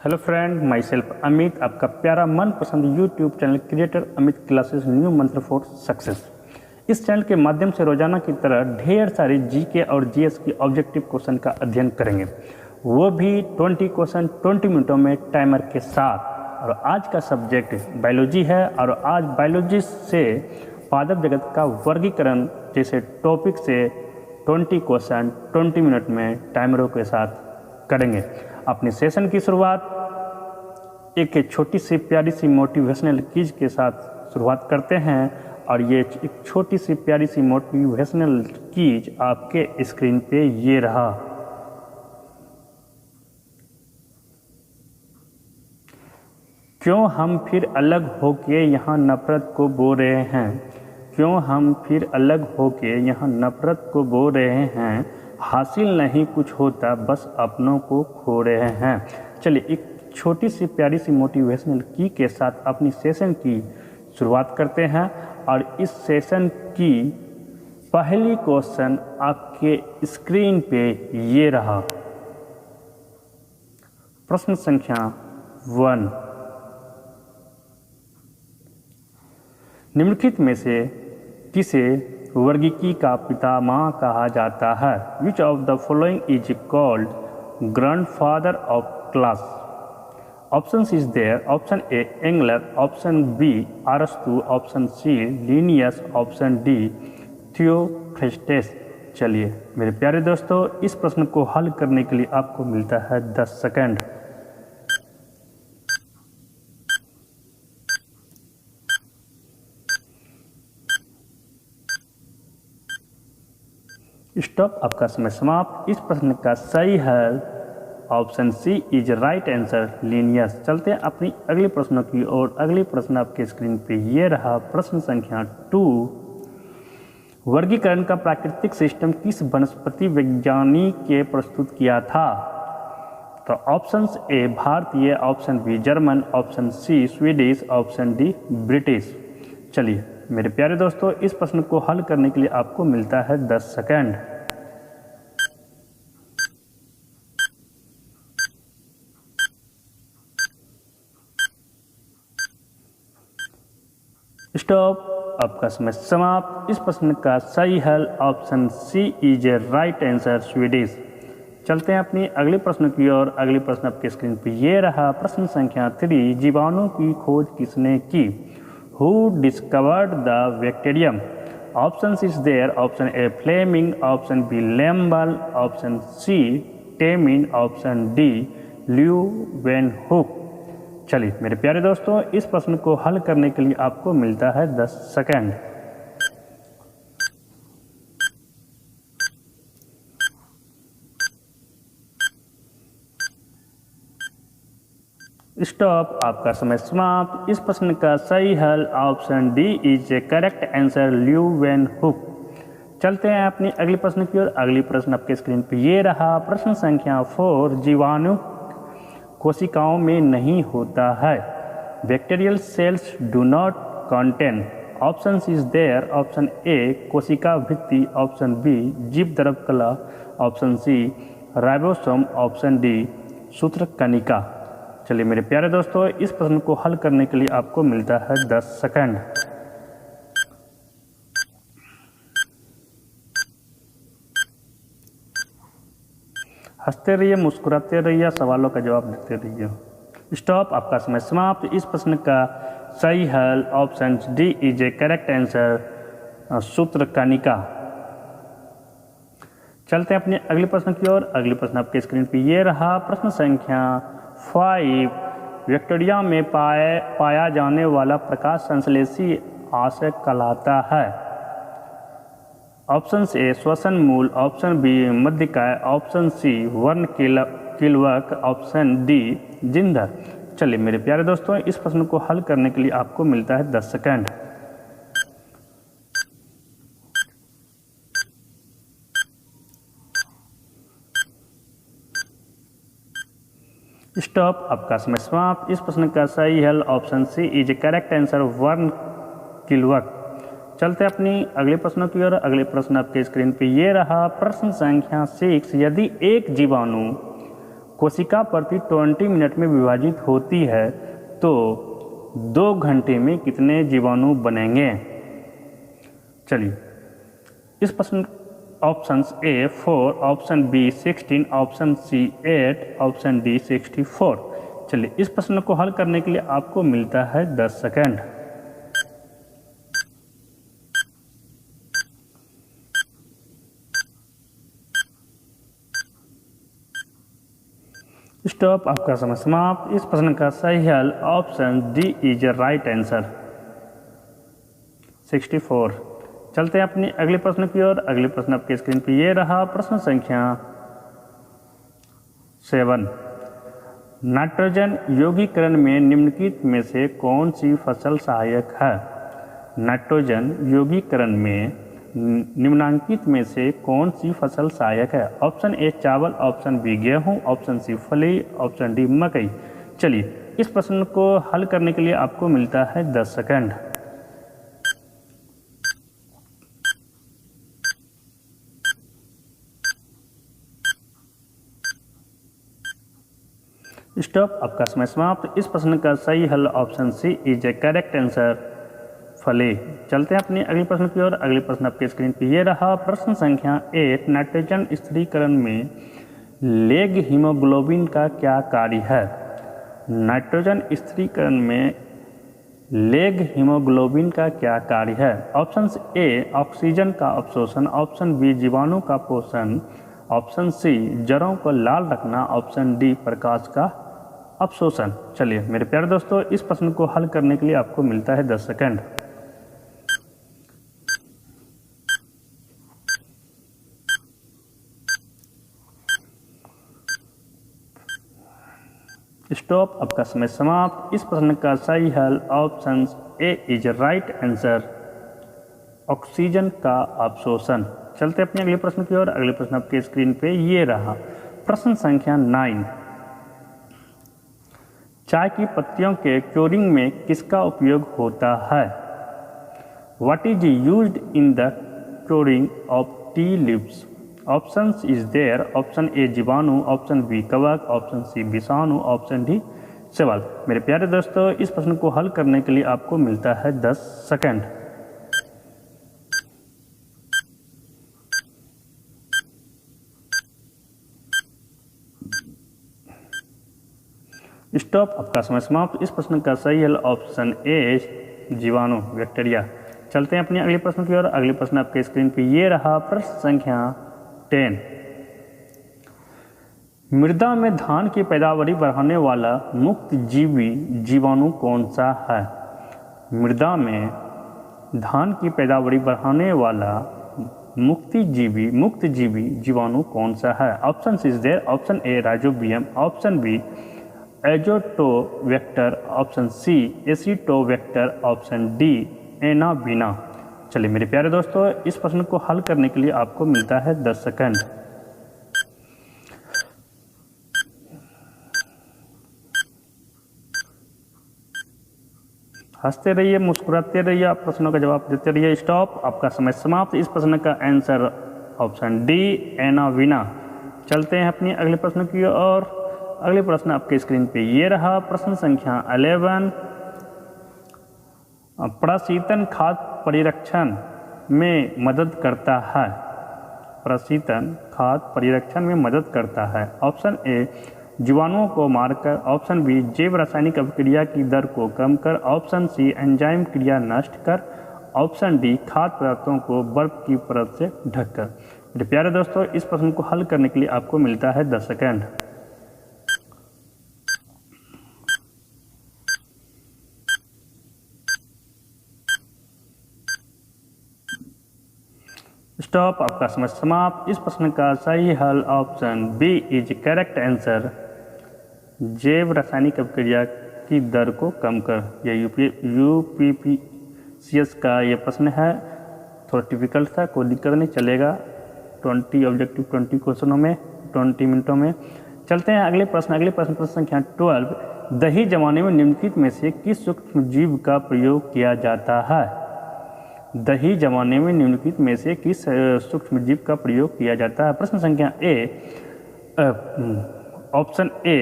Hello friend, my self Amit, आपका प्यारा मनपसंद YouTube channel creator Amit classes new मंत्र फॉर सक्सेस। इस चैनल के माध्यम से रोजाना की तरह ढेर सारे जीके और जीएस की ऑब्जेक्टिव क्वेश्चन का अध्ययन करेंगे, वो भी 20 क्वेश्चन 20 मिनटों में टाइमर के साथ। और आज का सब्जेक्ट बायोलॉजी है और आज बायोलॉजी से पादप जगत का वर्गीकरण जैसे टॉपिक से 20 क्वेश्चन 20 मिनट में टाइमरों के साथ करेंगे। अपने सेशन की शुरुआत एक छोटी सी प्यारी सी मोटिवेशनल चीज़ के साथ शुरुआत करते हैं और ये एक छोटी सी प्यारी सी मोटिवेशनल चीज़ आपके स्क्रीन पे ये रहा। क्यों हम फिर अलग होके यहाँ नफरत को बो रहे हैं? क्यों हम फिर अलग होके यहाँ नफरत को बो रहे हैं? हासिल नहीं कुछ होता, बस अपनों को खो रहे हैं। चलिए एक छोटी सी प्यारी सी मोटिवेशनल की के साथ अपनी सेशन की शुरुआत करते हैं और इस सेशन की पहली क्वेश्चन आपके स्क्रीन पे ये रहा। प्रश्न संख्या 1, निम्नलिखित में से किसे वर्गीकी का पितामह कहा जाता है? Which of the following is called grandfather of class? Option is there. Option A Engler, option B अरस्तु, option C Linnaeus, option D Theophrastus. चलिए मेरे प्यारे दोस्तों, इस प्रश्न को हल करने के लिए आपको मिलता है 10 सेकंड। स्टॉप, आपका समय समाप्त। इस प्रश्न का सही हल option C is right answer, Linnaeus. चलते हैं अपनी अगले प्रश्नों की ओर। अगले प्रश्न आपके स्क्रीन पे ये रहा। प्रश्न संख्या 2, वर्गीकरण का प्राकृतिक सिस्टम किस वनस्पति वैज्ञानिक के प्रस्तुत किया था? तो ऑप्शन ए भारतीय, option B German, option C Swedish, option D British. चलिए मेरे प्यारे दोस्तों, इस प्रश्न को हल करने के लिए आपको मिलता है 10 सेकंड। स्टॉप, आपका समय समाप्त। इस प्रश्न का सही हल option C is a right answer, Swedish. चलते हैं अपनी अगले प्रश्न की ओर। अगले प्रश्न आपके स्क्रीन पे ये रहा। प्रश्न संख्या 3, जीवाणु की खोज किसने की? Who discovered the bacterium? Options is there. Option A Fleming, option B Lambert, option C Temin, option D Leeuwenhoek। चलिए मेरे प्यारे दोस्तों, इस प्रश्न को हल करने के लिए आपको मिलता है 10 सेकंड। स्टॉप, आपका समय समाप्त। इस प्रश्न का सही हल option D is a correct answer, Leeuwenhoek. चलते हैं अपनी अगले प्रश्न की ओर। अगली प्रश्न आपके स्क्रीन पे ये रहा। प्रश्न संख्या 4, जीवाणु कोशिकाओं में नहीं होता है। Bacterial cells do not contain. Option is there. Option A कोशिका भित्ति, ऑप्शन बी जीव द्रव कला, option C ribosome, option D सूत्रकणिका। चलिए मेरे प्यारे दोस्तों, इस प्रश्न को हल करने के लिए आपको मिलता है 10 सेकंड। हंसते रहिए, मुस्कुराते रहिए, सवालों का जवाब देते रहिए। स्टॉप, आपका समय समाप्त। इस प्रश्न का सही हल option D is a correct answer, सूत्रकणिका। चलते हैं अपने अगले प्रश्न की ओर। अगले प्रश्न आपके स्क्रीन पे ये रहा। प्रश्न संख्या 5, बैक्टीरिया में पाया जाने वाला प्रकाश संश्लेषी आशय कहलाता है। ऑप्शन ए श्वसन मूल, ऑप्शन बी मध्यकाय, ऑप्शन सी वर्णकिलवक, ऑप्शन डी जिंदर। चलिए मेरे प्यारे दोस्तों, इस प्रश्न को हल करने के लिए आपको मिलता है 10 सेकंड। स्टॉप, आपका समय समाप्त। इस प्रश्न का सही हल option C is a correct answer, वर्णकिलवक। चलते अपनी अगले प्रश्नों की ओर। अगले प्रश्न आपके स्क्रीन पे ये रहा। प्रश्न संख्या 6, यदि एक जीवाणु कोशिका प्रति 20 मिनट में विभाजित होती है तो 2 घंटे में कितने जीवाणु बनेंगे। चलिए इस प्रश्न option A 4, option B 16, option C 8, option D 64। चलिए इस प्रश्न को हल करने के लिए आपको मिलता है 10 सेकंड। स्टॉप, आपका समय समाप्त। इस प्रश्न का सही हल option D is right answer 64। चलते हैं अपनी अगले प्रश्न की ओर। अगले प्रश्न आपके स्क्रीन पर ये रहा, प्रश्न संख्या 7। नाइट्रोजन यौगिकरण में निम्नलिखित में से कौन सी फसल सहायक है। नाइट्रोजन यौगिकरण में निम्नांकित में से कौन सी फसल सहायक है। ऑप्शन ए चावल, ऑप्शन बी गेहूं, ऑप्शन सी फली, ऑप्शन डी मकई। चलिए इस प्रश्न को हल करने के लिए आपको मिलता है 10 सेकंड। स्टॉप, आपका समय समाप्त। इस प्रश्न का सही हल option C is a correct answer फली। चलते हैं अपनी अगले प्रश्न की ओर। अगले प्रश्न आपके स्क्रीन पर ये रहा, प्रश्न संख्या 8। नाइट्रोजन स्थिरीकरण में लेग हीमोग्लोबिन का क्या कार्य है। नाइट्रोजन स्थिरीकरण में लेग हीमोग्लोबिन का क्या कार्य है। ऑप्शन ए ऑक्सीजन का अवशोषण, ऑप्शन बी जीवाणु का पोषण, ऑप्शन सी जड़ों को लाल रखना, ऑप्शन डी प्रकाश का अवशोषण। चलिए मेरे प्यारे दोस्तों, इस प्रश्न को हल करने के लिए आपको मिलता है 10 सेकंड। स्टॉप, आपका समय समाप्त। इस प्रश्न का सही हल option A is right answer oxygen का अवशोषण। चलते अपने अगले प्रश्न की ओर। अगले प्रश्न आपके स्क्रीन पे ये रहा, प्रश्न संख्या 9। चाय की पत्तियों के क्योरिंग में किसका उपयोग होता है। What is used in the curing of tea leaves. Options is there, option A जीवाणु, ऑप्शन बी कवक, ऑप्शन सी विषाणु, ऑप्शन डी शैवाल। मेरे प्यारे दोस्तों, इस प्रश्न को हल करने के लिए आपको मिलता है 10 सेकंड। स्टॉप, आपका समय समाप्त। इस प्रश्न का सही हल ऑप्शन ए जीवाणु बैक्टीरिया। चलते हैं अपने अगले प्रश्न की ओर। अगले प्रश्न आपके स्क्रीन पे ये रहा, प्रश्न संख्या 10। मृदा में धान की पैदावारी बढ़ाने वाला मुक्त जीवी जीवाणु कौन सा है। मृदा में धान की पैदावारी बढ़ाने वाला मुक्त जीवी जीवाणु कौन सा है। Option is there, option A rhizobium, option B Azotobacter, option C Acetobacter, option D Anabaena. चलिए मेरे प्यारे दोस्तों, इस प्रश्न को हल करने के लिए आपको मिलता है 10 सेकंड। हंसते रहिए, मुस्कुराते रहिए, आप प्रश्नों का जवाब देते रहिए। स्टॉप, आपका समय समाप्त। इस प्रश्न का आंसर ऑप्शन डी एनाबीना। चलते हैं अपनी अगले प्रश्न की ओर। अगले प्रश्न आपके स्क्रीन पे ये रहा, प्रश्न संख्या 11। प्रशीतन खाद्य परिरक्षण में मदद करता है। प्रशीतन खाद्य परिरक्षण में मदद करता है। ऑप्शन ए जीवाणुओं को मारकर, ऑप्शन बी जैव रासायनिक अभिक्रिया की दर को कम कर, ऑप्शन सी एंजाइम क्रिया नष्ट कर, ऑप्शन डी खाद्य पदार्थों को बर्फ की परत से ढककर। मेरे प्यारे दोस्तों, इस प्रश्न को हल करने के लिए आपको मिलता है 10 सेकंड। स्टॉप, आपका समय समाप्त। इस प्रश्न का सही हल option B is correct answer जैव रासायनिक अभिक्रिया की दर को कम कर। यह यूपीपीसीएस का ये प्रश्न है, थोड़ा डिफिकल्ट था, कोई दिक्कत नहीं, चलेगा। 20 ऑब्जेक्टिव 20 क्वेश्चनों में 20 मिनटों में। चलते हैं अगले प्रश्न प्रश्न संख्या 12। दही जमाने में निम्नलिखित में से किस सूक्ष्म जीव का प्रयोग किया जाता है। दही जमाने में निम्नलिखित में से किस सूक्ष्म जीव का प्रयोग किया जाता है। प्रश्न संख्या A option A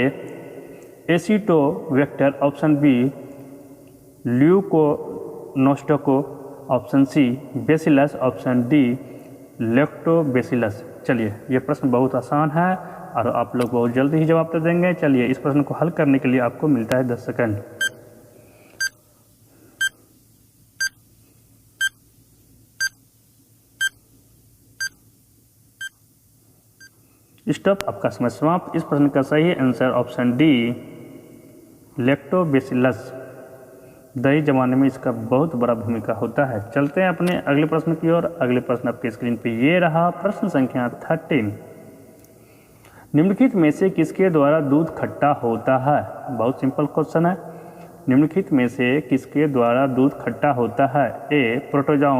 acetobacter, option B leuconostoc, option C bacillus, option D lactobacillus. चलिए ये प्रश्न बहुत आसान है और आप लोग बहुत जल्दी ही जवाब दे देंगे। चलिए इस प्रश्न को हल करने के लिए आपको मिलता है 10 सेकंड। स्टॉप, आपका समय समाप्त। इस प्रश्न का सही आंसर ऑप्शन डी लैक्टोबैसिलस। दही जमाने में इसका बहुत बड़ा भूमिका होता है। चलते हैं अपने अगले प्रश्न की ओर। अगले प्रश्न आपके स्क्रीन पे ये रहा, प्रश्न संख्या 13। निम्नलिखित में से किसके द्वारा दूध खट्टा होता है? बहुत सिंपल क्वेश्चन है। निम्नलिखित में से किसके द्वारा दूध खट्टा होता है? A protozoa,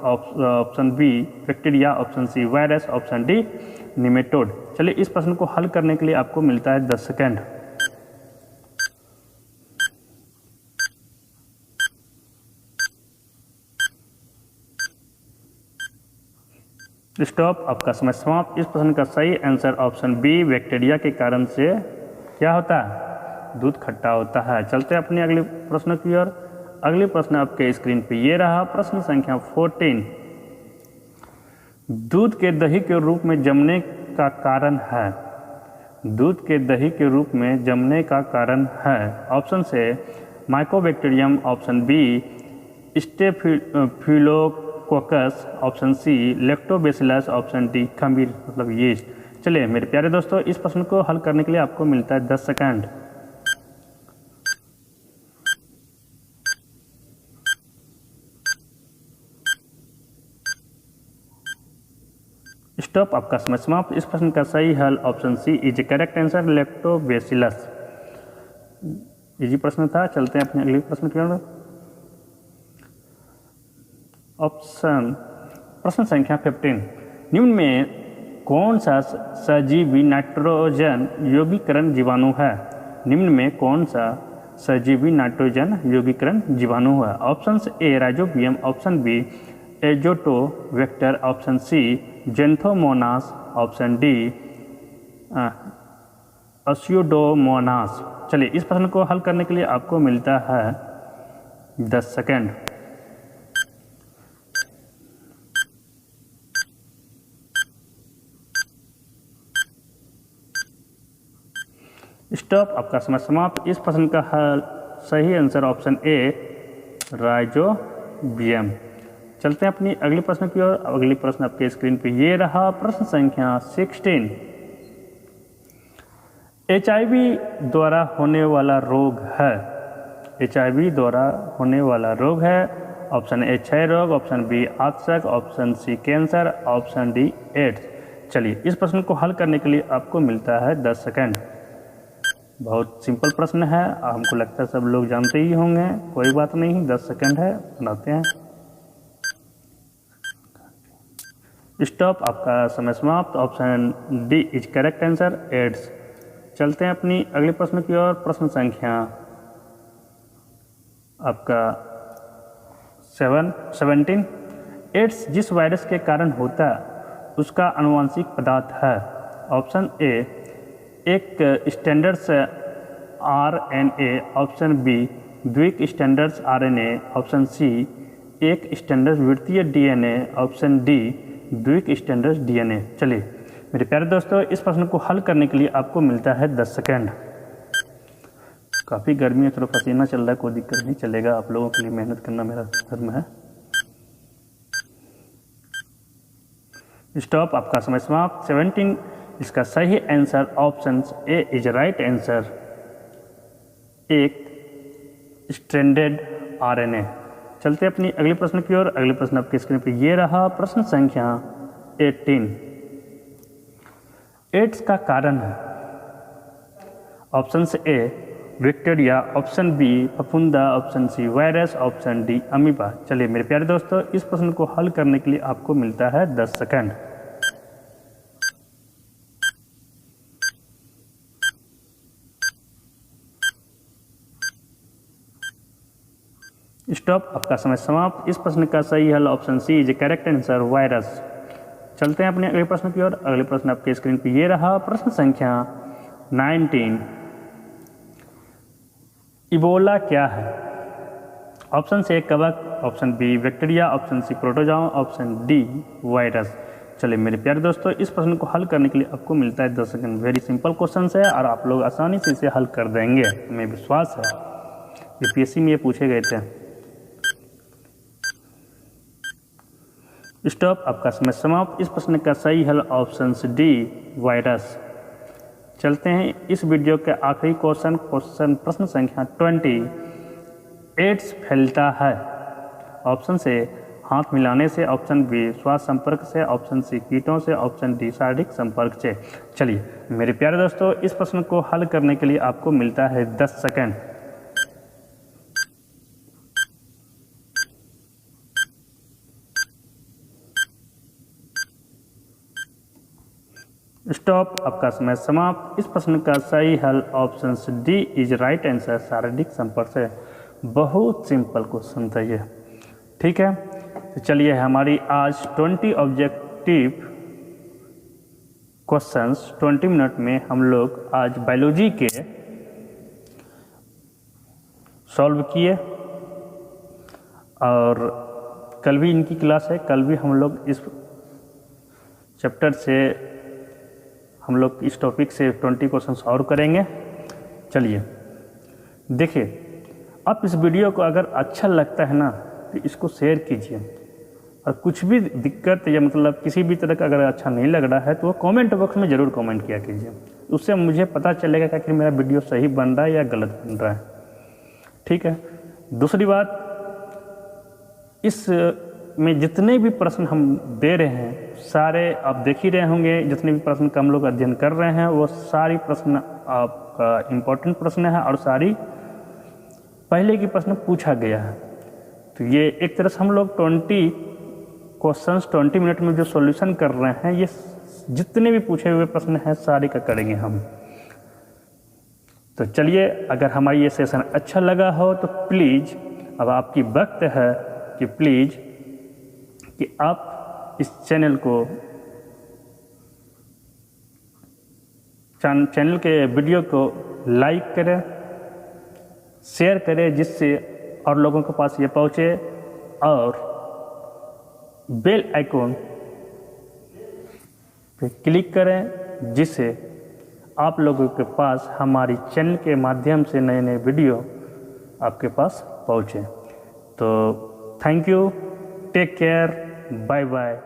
option B bacteria, option C virus, option D nematode. चलिए इस प्रश्न को हल करने के लिए आपको मिलता है 10 सेकेंड। स्टॉप, आपका समय समाप्त। इस प्रश्न का सही आंसर ऑप्शन बी बैक्टीरिया के कारण से क्या होता है? दूध खट्टा होता है। चलते हैं अपने अगले प्रश्न की ओर। अगले प्रश्न आपके स्क्रीन पे ये रहा, प्रश्न संख्या 14। दूध के दही के रूप में जमने का कारण है? दूध के दही के रूप में जमने का कारण है, ऑप्शन से Mycobacterium, option B Staphylococcus, option C Lactobacillus, option D खमीर मतलब यीस्ट। चलिए मेरे प्यारे दोस्तों, इस प्रश्न को हल करने के लिए आपको मिलता है 10 सेकंड। स्टॉप, आपका समय समाप्त। इस प्रश्न का सही हल option C is correct answer Lactobacillus. Easy प्रश्न था। चलते हैं अपने अगले प्रश्न की ओर। प्रश्न संख्या 15। निम्न में कौन सा सजीवी नाइट्रोजन यौगिकरण जीवाणु है? निम्न में कौन सा सजीवी नाइट्रोजन यौगिकरण जीवाणु है? Option A rhizobium, option B azotobacter, option C xanthomonas, option D pseudomonas. चलिए इस प्रश्न को हल करने के लिए आपको मिलता है 10 सेकेंड। स्टॉप, आपका समय समाप्त। इस प्रश्न का हल सही आंसर ऑप्शन ए राइजोबियम। चलते हैं अपनी अगले प्रश्न की ओर। अगली प्रश्न आपके स्क्रीन पे ये रहा, प्रश्न संख्या 16। HIV द्वारा होने वाला रोग है? HIV द्वारा होने वाला रोग है, ऑप्शन ए क्षय रोग, ऑप्शन बी आतशक, option C cancer, option D AIDS. चलिए इस प्रश्न को हल करने के लिए आपको मिलता है 10 सेकेंड। बहुत सिंपल प्रश्न है, हमको लगता है सब लोग जानते ही होंगे। कोई बात नहीं, 10 सेकेंड है, बनाते हैं। स्टॉप, आपका समय समाप्त। Option D is correct answer AIDS. चलते हैं अपनी अगले प्रश्न की ओर। प्रश्न संख्या आपका 17। एड्स जिस वायरस के कारण होता है उसका आनुवंशिक पदार्थ है? ऑप्शन ए एक स्टैंडर्ड्स RNA, ऑप्शन बी द्विक स्टैंडर्ड्स RNA, ऑप्शन सी एक स्टैंडर्ड वृत्तीय DNA, ऑप्शन डी द्विक स्टैंडर्ड DNA। चलिए मेरे प्यारे दोस्तों, इस प्रश्न को हल करने के लिए आपको मिलता है 10 सेकेंड। काफ़ी गर्मी है, थोड़ा पसीना चल रहा है, कोई दिक्कत नहीं, चलेगा। आप लोगों के लिए मेहनत करना मेरा धर्म है। स्टॉप, आपका समय समाप्त। 17 इसका सही answer option A is right answer, एक स्ट्रैंडेड RNA। चलते अपनी अगले प्रश्न की ओर। अगले प्रश्न आपके स्क्रीन पर ये रहा, प्रश्न संख्या 18। एड्स का कारण है? Option A bacteria, option B फफूंदा, option C virus, option D amoeba. चलिए मेरे प्यारे दोस्तों, इस प्रश्न को हल करने के लिए आपको मिलता है 10 सेकेंड। स्टॉप, आपका समय समाप्त। इस प्रश्न का सही हल option C is correct answer virus. चलते हैं अपने अगले प्रश्न की ओर। अगले प्रश्न आपके स्क्रीन पर ये रहा, प्रश्न संख्या 19 इबोला क्या है? ऑप्शन ए कवक, option B bacteria, option C protozoa, option D virus. चलिए मेरे प्यारे दोस्तों, इस प्रश्न को हल करने के लिए आपको मिलता है 10 सेकंड। वेरी सिंपल क्वेश्चन है और आप लोग आसानी से इसे हल कर देंगे, हमें विश्वास है। यूपीएससी में ये पूछे गए थे। स्टॉप, आपका समय समाप्त। इस प्रश्न का सही हल ऑप्शन डी वायरस। चलते हैं इस वीडियो के आखिरी प्रश्न संख्या 20। एड्स फैलता है? ऑप्शन से हाथ मिलाने से, ऑप्शन बी श्वास संपर्क से, ऑप्शन सी कीटों से, ऑप्शन डी शारीरिक संपर्क से। चलिए मेरे प्यारे दोस्तों, इस प्रश्न को हल करने के लिए आपको मिलता है 10 सेकंड। स्टॉप, आपका समय समाप्त। इस प्रश्न का सही हल option D is right answer, शारीरिक संपर्क से। बहुत सिंपल क्वेश्चन था ये, ठीक है। तो चलिए हमारी आज 20 ऑब्जेक्टिव क्वेश्चंस 20 मिनट में हम लोग आज बायोलॉजी के सॉल्व किए, और कल भी इनकी क्लास है। कल भी हम लोग इस चैप्टर से, हम लोग इस टॉपिक से 20 क्वेश्चन सॉल्व करेंगे। चलिए देखिए, आप इस वीडियो को अगर अच्छा लगता है ना तो इसको शेयर कीजिए, और कुछ भी दिक्कत या मतलब किसी भी तरह का अगर अच्छा नहीं लग रहा है तो वो कमेंट बॉक्स में ज़रूर कमेंट किया कीजिए। उससे मुझे पता चलेगा कि आखिर मेरा वीडियो सही बन रहा है या गलत बन रहा है, ठीक है। दूसरी बात, इस में जितने भी प्रश्न हम दे रहे हैं सारे आप देख ही रहे होंगे। जितने भी प्रश्न का हम लोग अध्ययन कर रहे हैं वो सारी प्रश्न आपका इम्पोर्टेंट प्रश्न है, और सारी पहले की प्रश्न पूछा गया है। तो ये एक तरह से हम लोग 20 क्वेश्चंस 20 मिनट में जो सॉल्यूशन कर रहे हैं, ये जितने भी पूछे हुए प्रश्न हैं सारे का करेंगे हम। तो चलिए, अगर हमारी ये सेशन अच्छा लगा हो तो प्लीज़, अब आपकी वक्त है कि प्लीज़ कि आप इस चैनल को, चैनल के वीडियो को लाइक करें, शेयर करें, जिससे और लोगों के पास ये पहुँचे, और बेल आइकॉन पे क्लिक करें, जिससे आप लोगों के पास हमारी चैनल के माध्यम से नए नए वीडियो आपके पास पहुँचे। तो thank you, take care, bye bye.